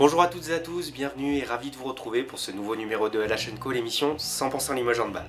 Bonjour à toutes et à tous, bienvenue et ravi de vous retrouver pour ce nouveau numéro de LH & Co, l'émission 100% Limoges Handball.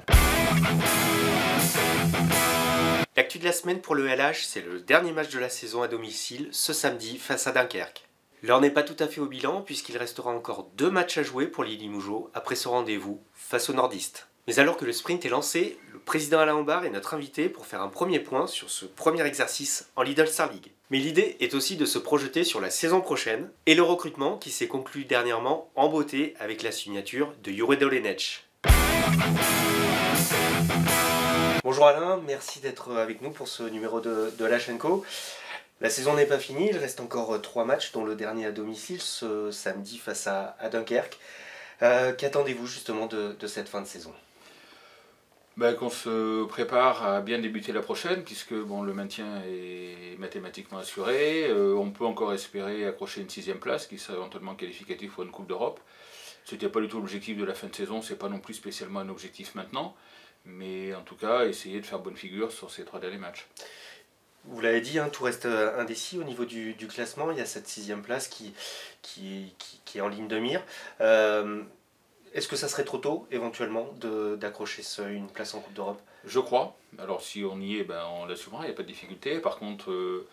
L'actu de la semaine pour le LH, c'est le dernier match de la saison à domicile, ce samedi face à Dunkerque. L'heure n'est pas tout à fait au bilan puisqu'il restera encore 2 matchs à jouer pour les Limougeaux après ce rendez-vous face aux nordistes. Mais alors que le sprint est lancé, le président Alain Hombard est notre invité pour faire un premier point sur ce premier exercice en Lidl Star League. Mais l'idée est aussi de se projeter sur la saison prochaine et le recrutement qui s'est conclu dernièrement en beauté avec la signature de Jure Dolenec. Bonjour Alain, merci d'être avec nous pour ce numéro de LH & Co. La saison n'est pas finie, il reste encore 3 matchs, dont le dernier à domicile ce samedi face à Dunkerque. Qu'attendez-vous justement de cette fin de saison ? Qu'on se prépare à bien débuter la prochaine, puisque le maintien est mathématiquement assuré. On peut encore espérer accrocher une 6e place, qui serait éventuellement qualificative pour une Coupe d'Europe. Ce n'était pas du tout l'objectif de la fin de saison, c'est pas non plus spécialement un objectif maintenant. Mais en tout cas, essayer de faire bonne figure sur ces 3 derniers matchs. Vous l'avez dit, tout reste indécis au niveau du classement. Il y a cette 6e place qui est en ligne de mire. Est-ce que ça serait trop tôt, éventuellement, d'accrocher une place en Coupe d'Europe ? Je crois. Alors si on y est, on l'assumera, il n'y a pas de difficulté. Par contre,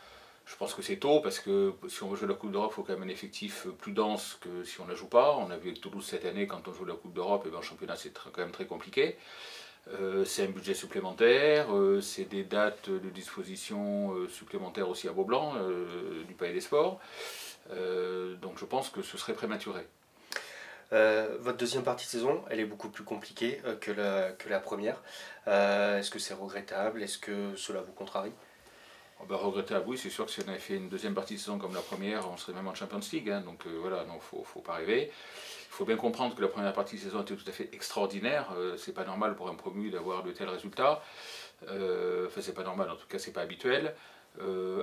je pense que c'est tôt, parce que si on veut jouer la Coupe d'Europe, il faut quand même un effectif plus dense que si on ne la joue pas. On a vu avec Toulouse cette année, quand on joue la Coupe d'Europe, en championnat c'est quand même très compliqué. C'est un budget supplémentaire, c'est des dates de disposition supplémentaires aussi à Beaublanc, du Palais des Sports. Donc je pense que ce serait prématuré. Votre deuxième partie de saison, elle est beaucoup plus compliquée que la première. Est-ce que c'est regrettable ? Est-ce que cela vous contrarie ? Regrettable, oui, c'est sûr que si on avait fait une deuxième partie de saison comme la première, on serait même en Champions League. Donc voilà, non, faut pas rêver. Il faut bien comprendre que la première partie de saison était tout à fait extraordinaire. C'est pas normal pour un promu d'avoir de tels résultats. Enfin, c'est pas normal, en tout cas, c'est pas habituel.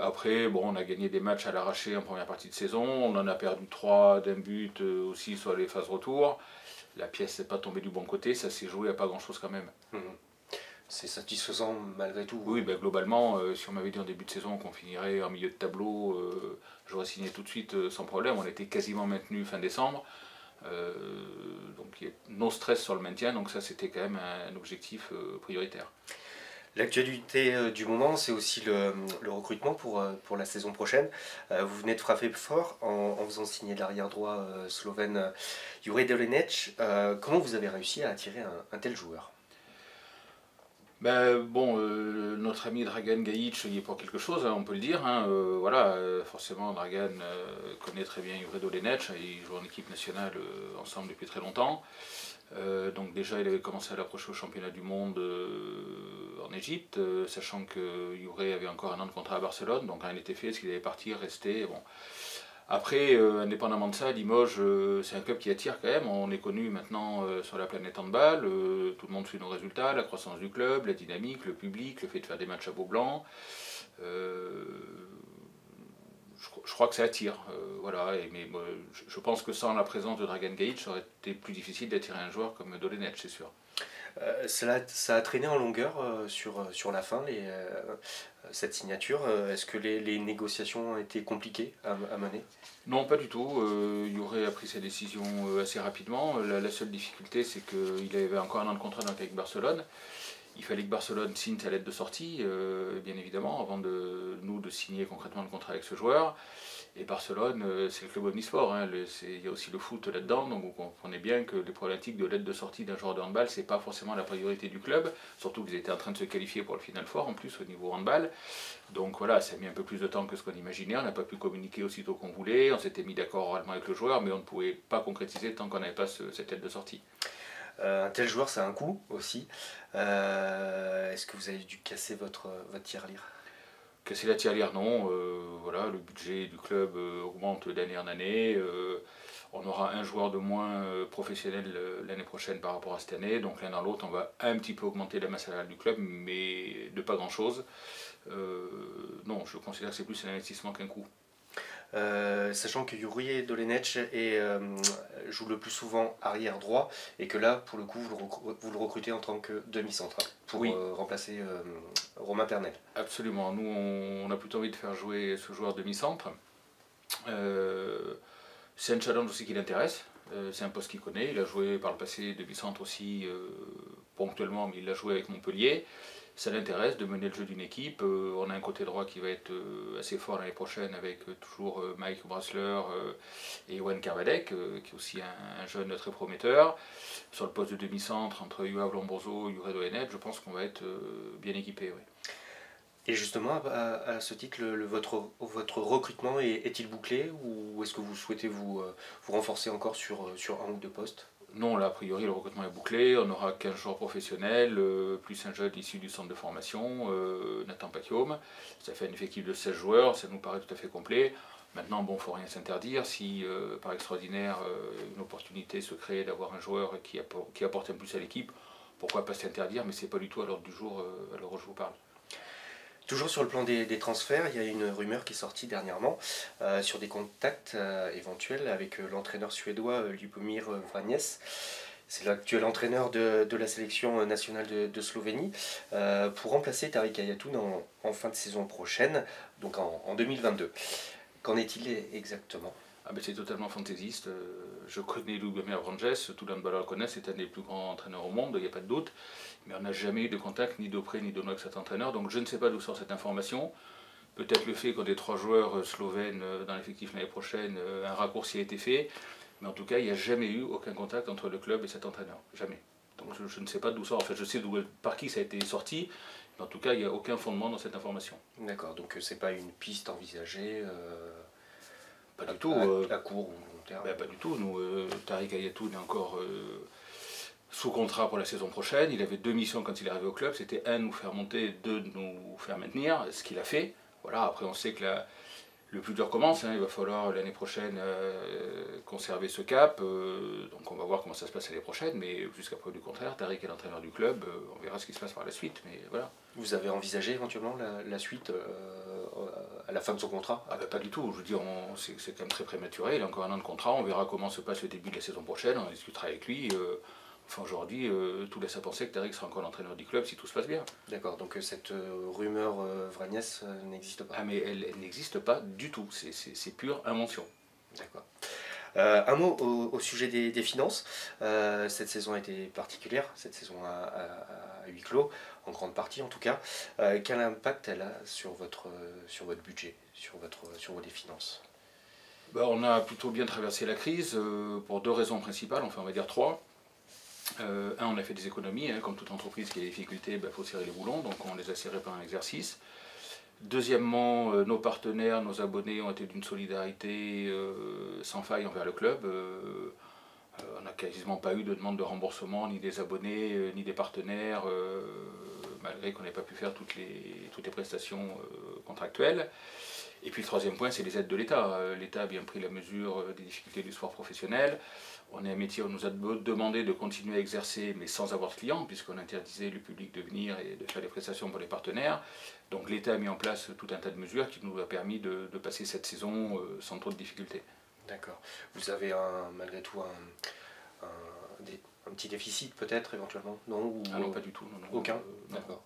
Après, on a gagné des matchs à l'arraché en première partie de saison. On en a perdu 3 d'un but aussi sur les phases retour. La pièce n'est pas tombée du bon côté, ça s'est joué à pas grand-chose quand même. C'est satisfaisant malgré tout. Oui, globalement, si on m'avait dit en début de saison qu'on finirait en milieu de tableau, j'aurais signé tout de suite sans problème. On était quasiment maintenu fin décembre. Donc il y a no stress sur le maintien, donc ça c'était quand même un objectif prioritaire. L'actualité du moment, c'est aussi le recrutement pour la saison prochaine. Vous venez de frapper fort en faisant signer de l'arrière droit slovène Jure Dolenec. Comment vous avez réussi à attirer un tel joueur ? Notre ami Dragan Gajic y est pour quelque chose, on peut le dire. Forcément, Dragan connaît très bien Jure Dolenec, ils jouent en équipe nationale ensemble depuis très longtemps. Donc déjà, il avait commencé à l'approcher au championnat du monde en Égypte, sachant que Jure avait encore un an de contrat à Barcelone, donc rien n'était fait, est-ce qu'il allait partir, rester, bon. Après, indépendamment de ça, Limoges, c'est un club qui attire quand même. On est connu maintenant sur la planète handball. Tout le monde suit nos résultats, la croissance du club, la dynamique, le public, le fait de faire des matchs à Beaublanc. Je crois que ça attire. Mais je pense que sans la présence de Dragan Gajic, ça aurait été plus difficile d'attirer un joueur comme Dolenec, c'est sûr. Ça a traîné en longueur sur la fin, cette signature. Est-ce que les négociations ont été compliquées à mener ? Non, pas du tout. Jure a pris sa décision assez rapidement. La seule difficulté, c'est qu'il avait encore un an de contrat avec Barcelone. Il fallait que Barcelone signe sa lettre de sortie, bien évidemment, avant de signer concrètement le contrat avec ce joueur. Et Barcelone, c'est le club omnisport, il y a aussi le foot là-dedans, donc vous comprenez bien que les problématiques de lettre de sortie d'un joueur de handball, c'est pas forcément la priorité du club, surtout qu'ils étaient en train de se qualifier pour le Final Four en plus au niveau handball. Donc voilà, ça a mis un peu plus de temps que ce qu'on imaginait, on n'a pas pu communiquer aussitôt qu'on voulait, on s'était mis d'accord oralement avec le joueur, mais on ne pouvait pas concrétiser tant qu'on n'avait pas cette lettre de sortie. Un tel joueur, ça a un coût aussi. Est-ce que vous avez dû casser votre tirelire ? Casser la tirelire, non. Le budget du club augmente d'année en année. On aura un joueur de moins professionnel l'année prochaine par rapport à cette année. Donc l'un dans l'autre, on va un petit peu augmenter la masse salariale du club, mais de pas grand-chose. Non, je considère que c'est plus un investissement qu'un coût. Sachant que Jure Dolenec joue le plus souvent arrière droit et que là, pour le coup, vous le recrutez en tant que demi-centre pour remplacer Romain Pernel. Absolument, nous on a plutôt envie de faire jouer ce joueur demi-centre. C'est un challenge aussi qui l'intéresse. C'est un poste qu'il connaît. Il a joué par le passé demi-centre aussi ponctuellement, mais il l'a joué avec Montpellier. Ça l'intéresse de mener le jeu d'une équipe. On a un côté droit qui va être assez fort l'année prochaine avec toujours Mike Brassler et Yoann Kervadec, qui est aussi un jeune très prometteur. Sur le poste de demi-centre, entre Yoav Lombourzo et Yuredo Enet, je pense qu'on va être bien équipé. Oui. Et justement, à ce titre, votre recrutement est-il bouclé ou est-ce que vous souhaitez vous renforcer encore sur un ou deux postes? Non, là, a priori, le recrutement est bouclé. On aura 15 joueurs professionnels, plus un jeune issu du centre de formation, Nathan Pakiom. Ça fait un effectif de 16 joueurs, ça nous paraît tout à fait complet. Maintenant, bon, il ne faut rien s'interdire. Si, par extraordinaire, une opportunité se crée d'avoir un joueur qui apporte un plus à l'équipe, pourquoi pas s'interdire, mais ce n'est pas du tout à l'ordre du jour à l'heure où je vous parle. Toujours sur le plan des transferts, il y a une rumeur qui est sortie dernièrement sur des contacts éventuels avec l'entraîneur suédois Lubomir Vranjes. C'est l'actuel entraîneur de la sélection nationale de Slovénie pour remplacer Tariq Ayatou en fin de saison prochaine, donc en 2022. Qu'en est-il exactement? C'est totalement fantaisiste. Je connais Lubomir Vranjes, tout le monde le connaît, c'est un des plus grands entraîneurs au monde, il n'y a pas de doute. Mais on n'a jamais eu de contact, ni d'auprès ni de loin avec cet entraîneur, donc je ne sais pas d'où sort cette information. Peut-être le fait qu'on ait 3 joueurs slovènes dans l'effectif l'année prochaine, un raccourci a été fait. Mais en tout cas, il n'y a jamais eu aucun contact entre le club et cet entraîneur. Jamais. Donc je ne sais pas d'où sort. En fait, je sais par qui ça a été sorti, mais en tout cas, il n'y a aucun fondement dans cette information. D'accord, donc c'est pas une piste envisagée pas du tout. À court ou long terme? Pas du tout. Nous, Tariq Ayatou est encore sous contrat pour la saison prochaine. Il avait 2 missions quand il est arrivé au club. C'était 1, nous faire monter, 2, nous faire maintenir, ce qu'il a fait. Voilà, après on sait que le plus dur commence, il va falloir l'année prochaine conserver ce cap, donc on va voir comment ça se passe l'année prochaine, mais jusqu'à preuve du contraire, Tariq est l'entraîneur du club, on verra ce qui se passe par la suite, mais voilà. Vous avez envisagé éventuellement la suite à la fin de son contrat? Pas du tout, je veux dire, c'est quand même très prématuré, il a encore 1 an de contrat, on verra comment se passe le début de la saison prochaine, on discutera avec lui. Enfin, aujourd'hui, tout laisse à penser que Tariq sera encore l'entraîneur du club si tout se passe bien. D'accord, donc cette rumeur Vranjes n'existe pas? Mais elle n'existe pas du tout, c'est pure invention. D'accord. Un mot au sujet des finances. Cette saison a été particulière, cette saison à huis clos, en grande partie en tout cas. Quel impact elle a sur votre budget, sur vos finances? On a plutôt bien traversé la crise pour 2 raisons principales, enfin on va dire 3. On a fait des économies, comme toute entreprise qui a des difficultés, faut serrer les boulons, donc on les a serrés par un exercice. Deuxièmement, nos partenaires, nos abonnés ont été d'une solidarité sans faille envers le club. On n'a quasiment pas eu de demande de remboursement, ni des abonnés, ni des partenaires, malgré qu'on n'ait pas pu faire toutes les prestations contractuelles. Et puis le 3e point, c'est les aides de l'État. L'État a bien pris la mesure des difficultés du sport professionnel. On est un métier où on nous a demandé de continuer à exercer, mais sans avoir de clients, puisqu'on interdisait le public de venir et de faire des prestations pour les partenaires. Donc l'État a mis en place tout un tas de mesures qui nous a permis de passer cette saison sans trop de difficultés. D'accord. Vous avez malgré tout un petit déficit peut-être éventuellement? Non, non, pas du tout. Non, aucun? D'accord.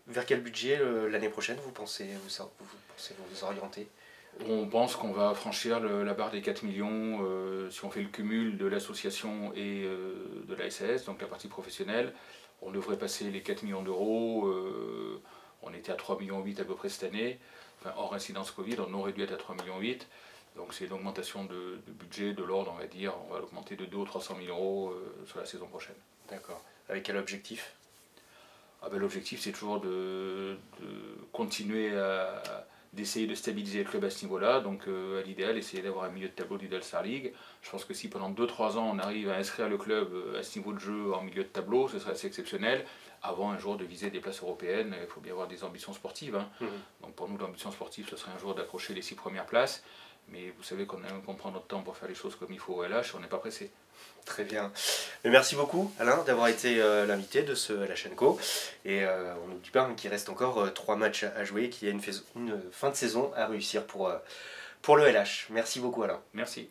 Vers quel budget l'année prochaine vous pensez vous orienter? On pense qu'on va franchir la barre des 4 millions si on fait le cumul de l'association et de la SAS, donc la partie professionnelle. On devrait passer les 4 millions d'euros. On était à 3,8 millions à peu près cette année. Enfin, hors incidence Covid, on aurait dû être à 3,8 millions. Donc c'est une augmentation de budget de l'ordre, on va dire. On va l'augmenter de 200 ou 300 000 euros sur la saison prochaine. D'accord. Avec quel objectif? L'objectif, c'est toujours de continuer d'essayer de stabiliser le club à ce niveau-là. Donc à l'idéal, essayer d'avoir un milieu de tableau d'Idle Star League. Je pense que si pendant 2-3 ans, on arrive à inscrire le club à ce niveau de jeu en milieu de tableau, ce serait assez exceptionnel. Avant un jour de viser des places européennes, il faut bien avoir des ambitions sportives. Donc pour nous, l'ambition sportive, ce serait un jour d'accrocher les 6 premières places. Mais vous savez qu'on prend notre temps pour faire les choses comme il faut au LH, on n'est pas pressé. Très bien. Mais merci beaucoup Alain d'avoir été l'invité de ce LHNCO. Et on n'oublie pas qu'il reste encore 3 matchs à jouer, qu'il y a une fin de saison à réussir pour le LH. Merci beaucoup Alain. Merci.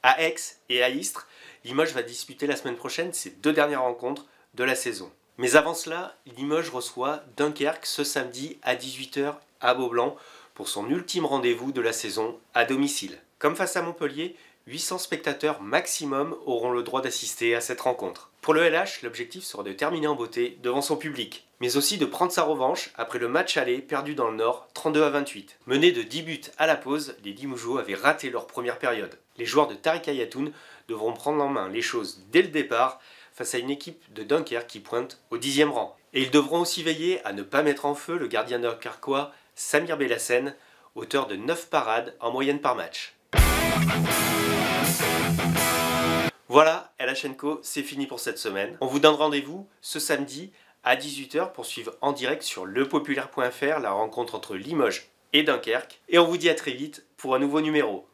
À Aix et à Istres, Limoges va disputer la semaine prochaine ses 2 dernières rencontres de la saison. Mais avant cela, Limoges reçoit Dunkerque ce samedi à 18 h à Beaublanc pour son ultime rendez-vous de la saison à domicile. Comme face à Montpellier, 800 spectateurs maximum auront le droit d'assister à cette rencontre. Pour le LH, l'objectif sera de terminer en beauté devant son public, mais aussi de prendre sa revanche après le match aller perdu dans le Nord 32-28. Menés de 10 buts à la pause, les Limougeaux avaient raté leur première période. Les joueurs de Tariq Ayatoun devront prendre en main les choses dès le départ face à une équipe de Dunkerque qui pointe au 10e rang. Et ils devront aussi veiller à ne pas mettre en feu le gardien dunkerquois Samir Bellassène, auteur de 9 parades en moyenne par match. Voilà, LH & Co, c'est fini pour cette semaine. On vous donne rendez-vous ce samedi à 18 h pour suivre en direct sur lepopulaire.fr la rencontre entre Limoges et Dunkerque. Et on vous dit à très vite pour un nouveau numéro.